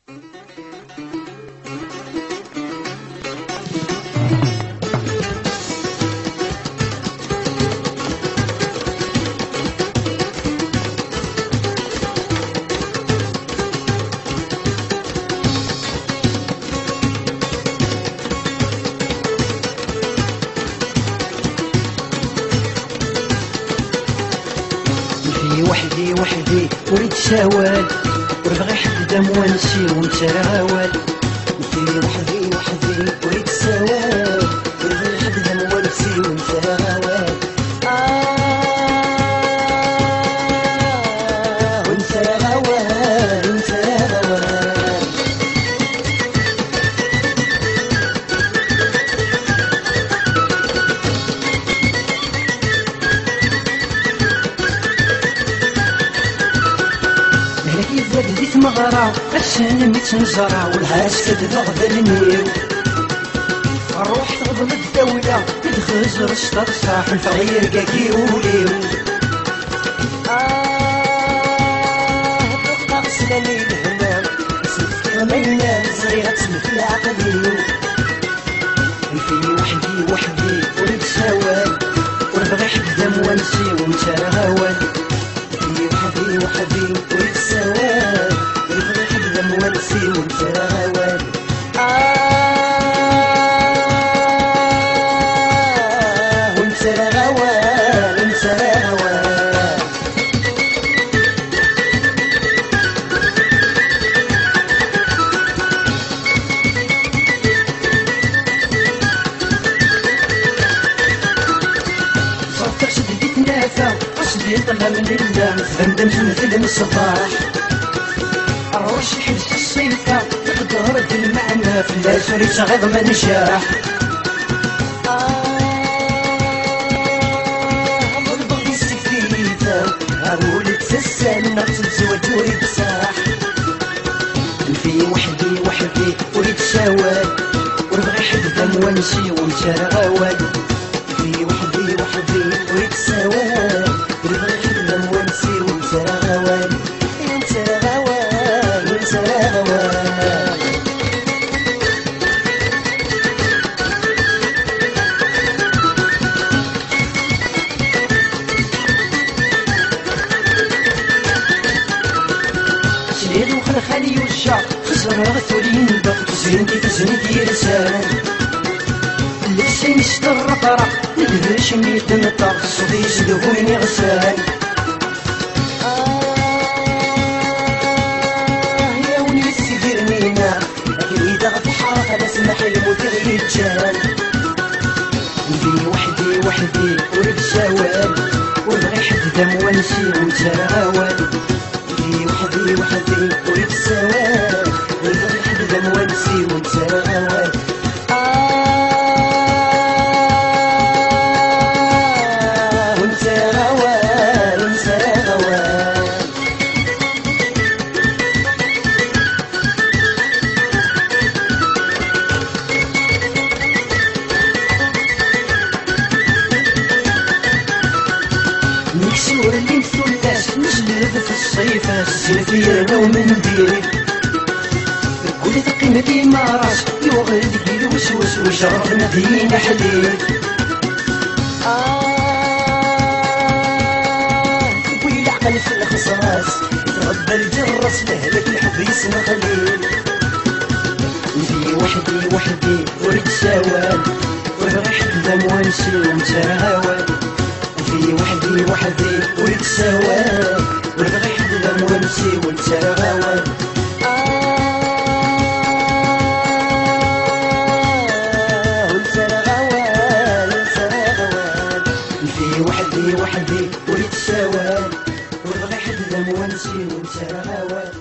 وحدي وحدي وريد شوال وربغي حد دم ونسي وانت راوال في وحدي وحدي وريد شوال وربغي حد دم ونسي وانت راوال وانت راوال وانت راوال بديت مغرى عشان ميت نجرى والعاش كدبا غدا النيو الروح تغضب الدولة تدخل رشطة صاح الفغير كاكي وليو بقى غسلاني الهمام سمت ما ينام صغيرة تسمت العقليو في وحدي وحدي وريد شوال ونبغي حد موانسي وانت راوال في وحدي وحدي وريد شوال ونسي وانت راوال وانت راوال وانت راوال صوتك شدي تنافى عشدي طلع من اللام فندم في الصباح الروش يحبس الصيفة تقدر في المعنى في الأسر صغير ما نشاح مرضي السكيفة أقولك تسالنا تزوج وريد ساح في وحدي وحدي وريد شوال وربغي حد دم ونسي وانت راوال في وحدي وحدي وريد سوال وربغي حد دم ونسي وانت راوال انت راوال شريد وخل خالي وشا خسر غثولين بق زينتي تزني رسال لسي مشتر طرق ندهش ميت نطق صدي سدهوني غسال اسمح المدير يتجال في وحدي وحدي وريد شوال ونبغي حد دم ونسي وانت راوال في وحدي وحدي وريد شوال ونبغي حد دم ونسي وانت راوال وانت راوال وانت راوال نكسور اللي مثلاش نجلب في الصيفة الزلفية انا ومنديل قولي تقيمة ديما راس يوغل ديك الوسوس وشربنا فينا حليل ويل العقل في الخصاص يتغبى الجرس لهلك الحب يسمى خليل في وحدي وحدي وريد شوال وربغي حد دم ونسي وانت راوال في وحدي وحدي وريد شوال وربغي حد دم ونسي وانت راوال وانت راوال وانت راوال في وحدي وحدي وريد شوال وربغي حد دم ونسي وانت راوال